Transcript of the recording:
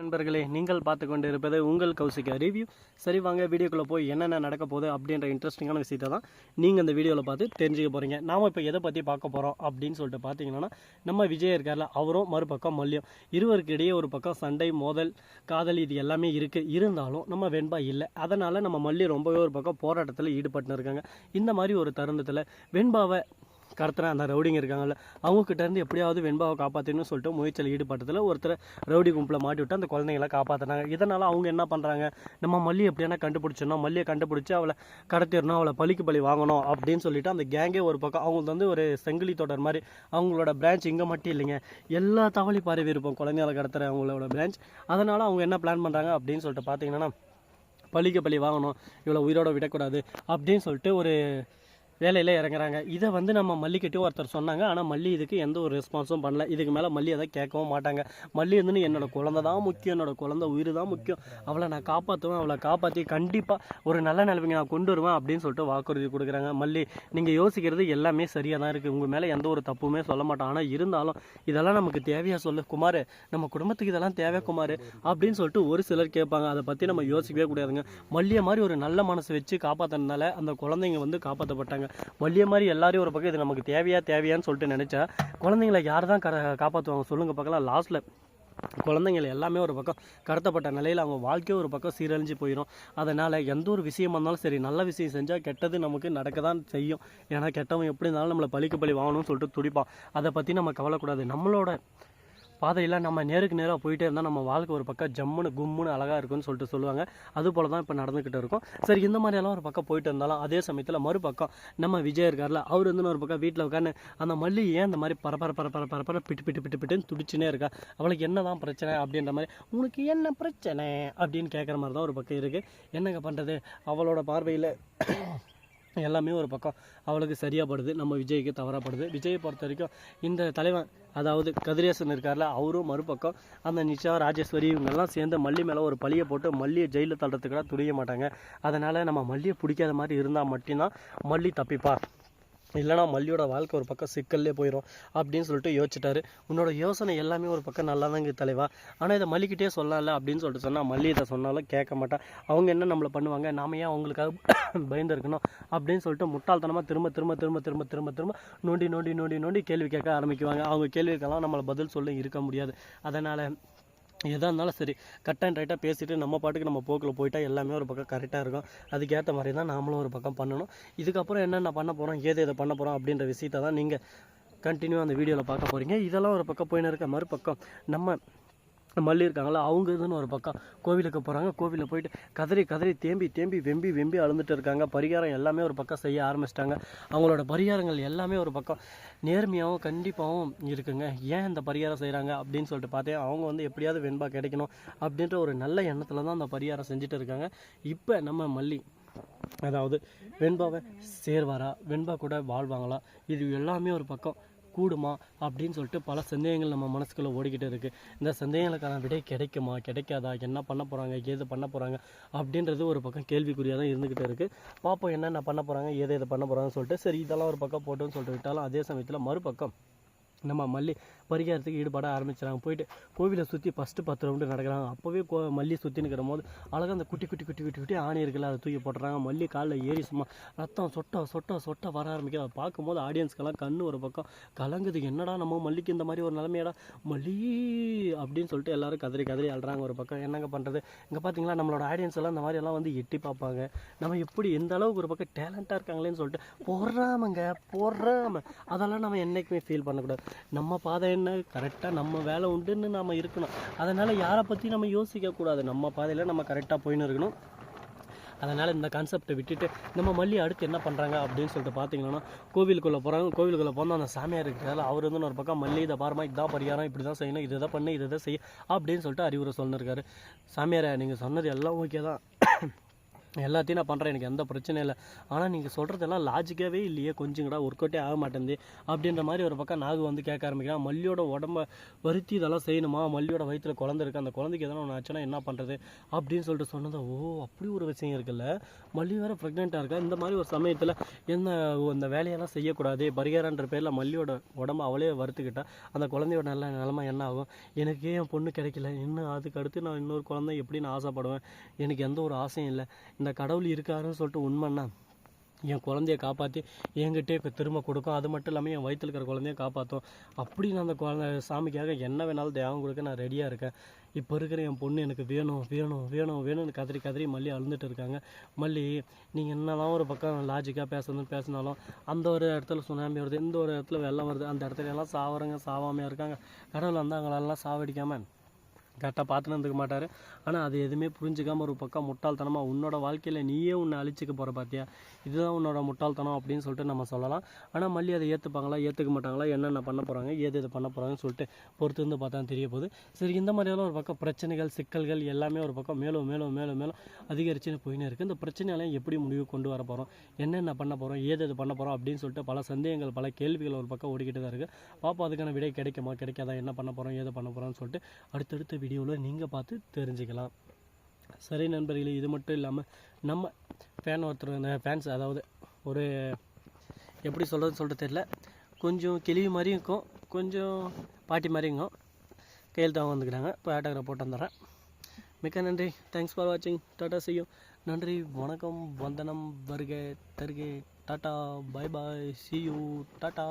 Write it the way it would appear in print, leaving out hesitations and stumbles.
நண்பர்களே, நீங்கள் பார்த்து கொண்டு இருப்பது உங்கள் கௌசிகா ரிவ்யூ. சரி, வாங்க வீடியோக்குள்ளே போய் என்னென்ன நடக்க போகுது அப்படின்ற இன்ட்ரெஸ்டிங்கான விஷயத்தை தான் நீங்கள் இந்த வீடியோவில் பார்த்து தெரிஞ்சுக்க போகிறீங்க. நாம் இப்போ எதை பற்றி பார்க்க போகிறோம் அப்படின்னு சொல்லிட்டு பார்த்தீங்கன்னா, நம்ம விஜய் இருக்கார்ல, அவரும் மறுபக்கம் மல்லியும், இருவருக்கு இடையே ஒரு பக்கம் சண்டை, மோதல், காதல் இது எல்லாமே இருக்குது. இருந்தாலும் நம்ம வெண்பா இல்லை. அதனால் நம்ம மல்லி ரொம்பவே ஒரு பக்கம் போராட்டத்தில் ஈடுபட்டு இருக்காங்க. இந்த மாதிரி ஒரு தருணத்தில் வெண்பாவை கடத்துகிற அந்த ரவுடிங்க இருக்காங்கல்ல, அவங்கக்கிட்டேருந்து எப்படியாவது வெண்பாவை காப்பாற்றணும்னு சொல்லிட்டு முயற்சியில் ஈடுபட்டதில் ஒருத்தர் ரவுடி கும்பலை மாட்டி விட்டு அந்த குழந்தைங்களை காப்பாற்றினாங்க. இதனால் அவங்க என்ன பண்ணுறாங்க, நம்ம மல்லி எப்படியான கண்டுபிடிச்சிடணும், மல்லியை கண்டுபிடிச்சி அவளை கடத்திடணும், அவளை பழிக்கு பழி வாங்கணும் அப்படின்னு சொல்லிட்டு அந்த கேங்கே ஒரு பக்கம் அவங்களுக்கு வந்து ஒரு செங்கிலி தொடர் மாதிரி அவங்களோட பிரான்ச் இங்கே மட்டும் இல்லைங்க, எல்லா தவளி பரவி இருப்போம் குழந்தைகளை கடத்துகிற அவங்களோட பிரான்ச். அதனால் அவங்க என்ன பிளான் பண்ணுறாங்க அப்படின்னு சொல்லிட்டு பார்த்தீங்கன்னா, பழிக்கு பழி வாங்கணும், இவ்வளோ உயிரோட விடக்கூடாது அப்படின்னு சொல்லிட்டு ஒரு வேலையில் இறங்குறாங்க. இதை வந்து நம்ம மல்லிக்கிட்டையும் ஒருத்தர் சொன்னாங்க. ஆனால் மல்லி இதுக்கு எந்த ஒரு ரெஸ்பான்ஸும் பண்ணல. இதுக்கு மேலே மல்லி அதை கேட்கவும் மாட்டாங்க. மல்லி வந்து என்னோட குழந்தை தான் முக்கியம், என்னோட குழந்தை உயிர் தான் முக்கியம், அவளை நான் காப்பாற்றுவேன், அவளை காப்பாற்றி கண்டிப்பாக ஒரு நல்ல நிலைமைக்கு நான் கொண்டு வருவேன் அப்படின்னு சொல்லிட்டு வாக்குறுதி கொடுக்குறாங்க. மல்லி, நீங்கள் யோசிக்கிறது எல்லாமே சரியாக தான் இருக்குது, உங்கள் மேலே எந்த ஒரு தப்புமே சொல்ல மாட்டோம். ஆனால் இருந்தாலும் இதெல்லாம் நமக்கு தேவையா சொல்லு குமார், நம்ம குடும்பத்துக்கு இதெல்லாம் தேவை குமார் அப்படின்னு சொல்லிட்டு ஒரு சிலர் கேட்பாங்க. அதை பற்றி நம்ம யோசிக்கவே கூடாதுங்க. மல்லியை மாதிரி ஒரு நல்ல மனசு வச்சு காப்பாற்றினால அந்த குழந்தைங்க வந்து காப்பாற்றப்பட்டாங்க. மல்லிய மாதிரி எல்லாரையும் ஒரு பக்கம் இது நமக்கு தேவையான்னு சொல்லிட்டு நினச்சா குழந்தைங்களை யார் தான் காப்பாற்றுவாங்க சொல்லுங்கள் பார்க்கலாம். லாஸ்ட்டில் குழந்தைங்கள் எல்லாமே ஒரு பக்கம் கடத்தப்பட்ட நிலையில் அவங்க வாழ்க்கையும் ஒரு பக்கம் சீரழிஞ்சு போயிடும். அதனால் எந்த ஒரு விஷயமா இருந்தாலும் சரி, நல்ல விஷயம் செஞ்சால் கெட்டது நமக்கு நடக்க தான் செய்யும். ஏன்னா கெட்டவன் எப்படி இருந்தாலும் நம்மளை பழிக்கு பழி வாங்கணும்னு சொல்லிட்டு துடிப்பான். அதை பற்றி நம்ம கவலைக்கூடாது. நம்மளோட பாதையில் நம்ம நேருக்கு நேராக போயிட்டே இருந்தால் நம்ம வாழ்க்கை ஒரு பக்கம் ஜம்முன்னு கும்முன்னு அழகாக இருக்குன்னு சொல்லிட்டு சொல்லுவாங்க. அதுபோல் தான் இப்போ நடந்துக்கிட்டு இருக்கும். சரி, இந்த மாதிரியெல்லாம் ஒரு பக்கம் போயிட்டு இருந்தாலும் அதே சமயத்தில் மறுபக்கம் நம்ம விஜய் இருக்கார்ல, அவர் வந்து ஒரு பக்கம் வீட்டில் உட்காந்து அந்த மல்லி ஏன் இந்த மாதிரி பரப்பர பிட்டுன்னு துடிச்சுனே இருக்கா, அவளுக்கு என்ன தான் பிரச்சனை அப்படின்ற மாதிரி, உங்களுக்கு என்ன பிரச்சனை அப்படின்னு கேட்குற மாதிரி தான் ஒரு பக்கம் இருக்குது. என்னங்க பண்ணுறது, அவளோட பார்வையில் எல்லாமே ஒரு பக்கம் அவளுக்கு சரியாகப்படுது, நம்ம விஜய்க்கு தவறப்படுது. விஜயை பொறுத்த வரைக்கும் இந்த தலைவன் அதாவது கதிரேசன் இருக்கார்ல, அவரும் மறுபக்கம் அந்த நிஷா, ராஜேஸ்வரி இவங்கெல்லாம் சேர்ந்து மல்லி மேலே ஒரு பழியை போட்டு மல்லியை ஜெயிலில் தள்ளுறதுக்கெல்லாம் துணிய மாட்டாங்க. அதனால் நம்ம மல்லியை பிடிக்காத மாதிரி இருந்தால் மட்டும்தான் மல்லி தப்பிப்பா, இல்லைனா மல்லியோட வாழ்க்கை ஒரு பக்கம் சிக்கல்லே போயிடும் அப்படின்னு சொல்லிட்டு யோசிச்சிட்டாரு. உன்னோட யோசனை எல்லாமே ஒரு பக்கம் நல்லா தாங்க தலைவா, ஆனால் இதை மல்லிக்கிட்டே சொல்லல அப்படின்னு சொல்லிட்டு சொன்னால் மல்லி இதை சொன்னாலும் கேட்க மாட்டான். அவங்க என்ன நம்மளை பண்ணுவாங்க, நாம ஏன் அவங்களுக்காக பயந்து இருக்கணும் அப்படின்னு சொல்லிட்டு முட்டாள்தனமாக திரும்ப நோண்டி கேள்வி கேட்க ஆரம்பிக்குவாங்க. அவங்க கேள்விக்கெல்லாம் நம்மளை பதில் சொல்ல இருக்க முடியாது. அதனால் எதாக இருந்தாலும் சரி, கட் அண்ட் ரைட்டாக பேசிவிட்டு நம்ம பாட்டுக்கு நம்ம போக்கில் போயிட்டா எல்லாமே ஒரு பக்கம் கரெக்டாக இருக்கும். அதுக்கேற்ற மாதிரி தான் நாமளும் ஒரு பக்கம் பண்ணணும். இதுக்கப்புறம் என்னென்ன பண்ண போகிறோம், எதை பண்ண போகிறோம் அப்படின்ற விஷயத்தை தான் நீங்கள் கண்டினியூ அந்த வீடியோவில் பார்க்க போகிறீங்க. இதெல்லாம் ஒரு பக்கம் போயின்னு இருக்க, மறுபக்கம் நம்ம மல்லி இருக்காங்களா, அவங்க இதுன்னு ஒரு பக்கம் கோவிலுக்கு போகிறாங்க. கோவிலில் போயிட்டு கதறி தேம்பி வெம்பி அழுந்துட்டு இருக்காங்க. பரிகாரம் எல்லாமே ஒரு பக்கம் செய்ய ஆரம்பிச்சிட்டாங்க. அவங்களோட பரிகாரங்கள் எல்லாமே ஒரு பக்கம் நேர்மையாகவும் கண்டிப்பாகவும் இருக்குங்க. ஏன் இந்த பரிகாரம் செய்கிறாங்க அப்படின்னு சொல்லிட்டு பார்த்தேன், அவங்க வந்து எப்படியாவது வெண்பா கிடைக்கணும் அப்படின்ற ஒரு நல்ல எண்ணத்தில் தான் அந்த பரிகாரம் செஞ்சுட்டு இருக்காங்க. இப்போ நம்ம மல்லி அதாவது வெண்பாவை சேர்வாரா, வெண்பா கூட வாழ்வாங்களா, இது எல்லாமே ஒரு பக்கம் கூடுமா அப்படின்னு சொல்லிட்டு பல சந்தேகங்கள் நம்ம மனசுக்குள்ளே ஓடிக்கிட்டு இருக்குது. இந்த சந்தேகங்களுக்கான விடை கிடைக்குமா கிடைக்காதா, என்ன பண்ண போகிறாங்க, ஏது பண்ண போகிறாங்க அப்படின்றது ஒரு பக்கம் கேள்விக்குறியாக தான் இருந்துக்கிட்டு இருக்குது. பார்ப்போம் என்னென்ன பண்ண போகிறாங்க, எதை பண்ண போகிறாங்கன்னு சொல்லிட்டு. சரி, இதெல்லாம் ஒரு பக்கம் போட்டுன்னு சொல்லிட்டு விட்டாலும் அதே சமயத்தில் மறுபக்கம் நம்ம மல்லி பரிகாரத்துக்கு ஈடுபட ஆரம்பிச்சிடாங்க. போயிட்டு கோவிலை சுற்றி ஃபஸ்ட்டு 10 ரவுண்டு நடக்கிறாங்க. அப்போவே மல்லி சுற்றி நிற்கிற போது அழகாக அந்த குட்டி ஆணி இருக்குல்ல, அதை தூக்கி போட்டுறாங்க. மல்லி காலில் ஏறி சும்மா ரத்தம் சொட்ட வர ஆரம்பிக்குது. அதை பார்க்கும்போது ஆடியன்ஸ்க்கெல்லாம் கண்ணு ஒரு பக்கம் கலங்குது. என்னடா நம்ம மல்லிக்கு இந்த மாதிரி ஒரு நிலைமையடா மல்லி அப்படின்னு சொல்லிட்டு எல்லாரும் கதறி அழுறாங்க. ஒரு பக்கம் என்னங்க பண்ணுறது, இங்கே பார்த்தீங்களா நம்மளோட ஆடியன்ஸ் எல்லாம் இந்த மாதிரி எல்லாம் வந்து எட்டி பார்ப்பாங்க, நம்ம எப்படி எந்த அளவுக்கு ஒரு பக்கம் டேலண்ட்டாக இருக்காங்களேன்னு சொல்லிட்டு போடுறாம அதெல்லாம் நம்ம என்றைக்குமே ஃபீல் பண்ணக்கூடாது. நம்ம பாதை என்ன கரெக்டாக நம்ம வேலை உண்டுன்னு நம்ம இருக்கணும். அதனால் யாரை பற்றி நம்ம யோசிக்கக்கூடாது, நம்ம பாதையில் நம்ம கரெக்டாக போயின்னு இருக்கணும். அதனால் இந்த கான்செப்டை விட்டுட்டு நம்ம மல்லி அடுத்து என்ன பண்ணுறாங்க அப்படின்னு சொல்லிட்டு பார்த்தீங்கன்னா, கோவிலுக்குள்ளே போகிறாங்க. கோவிலுக்குள்ளே போனால் அந்த சாமியார் இருக்கிறதால அவர் வந்து ஒரு பக்கம் மல்லி இதை பாருமா, இதுதான் பரிகாரம், இப்படி தான் செய்யணும், இதை தான் பண்ணு, இதை செய்ய அப்படின்னு சொல்லிட்டு அறிவுரை சொல்லிருக்காரு. சாமியாரை நீங்கள் சொன்னது எல்லாம் ஓகே தான், எல்லாத்தையும் நான் பண்ணுறேன், எனக்கு எந்த பிரச்சனையும் இல்லை. ஆனால் நீங்கள் சொல்கிறதெல்லாம் லாஜிக்காகவே இல்லையே, கொஞ்சம் கூட ஒர்க் அவுட்டே ஆக மாட்டேங்குது அப்படின்ற மாதிரி ஒரு பக்கம் நாகு வந்து கேட்க ஆரம்பிக்கிறான். மல்லியோட உடம்ப வருத்தி இதெல்லாம் செய்யணுமா, மல்லியோட வயிற்றில் குழந்தை இருக்குது, அந்த குழந்தைக்கு எதனா ஒன்று ஆச்சுன்னா என்ன பண்ணுறது அப்படின்னு சொல்லிட்டு சொன்னதை, ஓ அப்படி ஒரு விஷயம் இருக்குல்ல, மல்லி வேறு ப்ரெக்னெண்ட்டாக இருக்கா, இந்த மாதிரி ஒரு சமயத்தில் என்ன இந்த வேலையெல்லாம் செய்யக்கூடாது பரிகாரன்ற பேரில் மல்லியோட உடம்பு அவளே வறுத்துக்கிட்டா அந்த குழந்தையோட நல்ல நிலமை என்ன ஆகும், எனக்கு என் பொண்ணு கிடைக்கல, இன்னும் அதுக்கு அடுத்து நான் இன்னொரு குழந்தை எப்படி நான் ஆசைப்படுவேன், எனக்கு எந்த ஒரு ஆசையும் இல்லை, இந்த கடவுள் இருக்காருன்னு சொல்லிட்டு உண்மைன்னா என் குழந்தைய காப்பாற்றி என்கிட்டே திரும்ப கொடுக்கும், அது மட்டும் இல்லாமல் என் வயிற்றில் இருக்கிற குழந்தைய காப்பாற்றும், அப்படி நான் அந்த குழந்தை சாமிக்காக என்ன வேணாலும் தியாகம் கொடுக்க நான் ரெடியாக இருக்கேன். இப்போ இருக்கிற என் பொண்ணு எனக்கு வேணும் வேணும் வேணும் வேணும்னு கதறி கதறி மல்லி அழுந்துட்டு இருக்காங்க. மல்லி நீங்கள் என்னதான் ஒரு பக்கம் லாஜிக்காக பேசினாலும் அந்த ஒரு இடத்துல சுனாமி வருது, இந்த ஒரு இடத்துல வெள்ளம் வருது, அந்த இடத்துல எல்லாம் சாவறங்க சாவாமையாக இருக்காங்க. கடவுள் வந்து அவங்களெல்லாம் சாவடிக்காமல் கரெக்டாக பார்த்துன்னு இருந்துக்க மாட்டார். ஆனால் அது எதுவுமே புரிஞ்சுக்காமல் ஒரு பக்கம் முட்டாள்தனமாக உன்னோட வாழ்க்கையில் நீயே உன்னை அழிச்சிக்க போகிற பார்த்தியா, இதுதான் உன்னோட முட்டாள்தனம் அப்படின்னு சொல்லிட்டு நம்ம சொல்லலாம். ஆனால் மல்லி அதை ஏற்றுப்பாங்களா ஏற்றுக்க மாட்டாங்களா, என்னென்ன பண்ண போகிறாங்க எது பண்ண போகிறாங்கன்னு சொல்லிட்டு பொறுத்து வந்து பார்த்தா தெரிய போகுது. சரி, இந்த மாதிரியெல்லாம் ஒரு பக்கம் பிரச்சனைகள் சிக்கல்கள் எல்லாமே ஒரு பக்கம் மேலும் மேலும் மேலும் மேலும் அதிகரிச்சுன்னு போயின்னு இருக்குது. இந்த பிரச்சனையெல்லாம் எப்படி முடிவு கொண்டு வர போகிறோம், என்னென்ன பண்ண போகிறோம் ஏது பண்ண போகிறோம் அப்படின்னு சொல்லிட்டு பல சந்தேகங்கள் பல கேள்விகள் ஒரு பக்கம் ஓடிக்கிட்டு தான் இருக்குது. பாப்பா அதுக்கான விடை கிடைக்குமா கிடைக்காதா, என்ன பண்ண போகிறோம் ஏது பண்ண போகிறோம்னு சொல்லிட்டு அடுத்தடுத்த வீடியோவில் நீங்கள் பார்த்து தெரிஞ்சுக்கலாம். சரி நண்பர்களே, இது மட்டும் இல்லாமல் நம்ம ஃபேன்ஸ் அதாவது ஒரு எப்படி சொல்லிட்டு தெரியல, கொஞ்சம் கிளி மாதிரியும் இருக்கும், கொஞ்சம் பாட்டி மாதிரியும் இருக்கும், கையில் தான் வந்துக்கிறாங்க. இப்போ ஆட்டோகிராஃப் போட்டு வந்துடுறேன். மிக்க நன்றி, தேங்க்ஸ் ஃபார் வாட்சிங், டாட்டா செய்யும், நன்றி வணக்கம் வந்தனம் வருக தருகே, tata bye bye see you tata.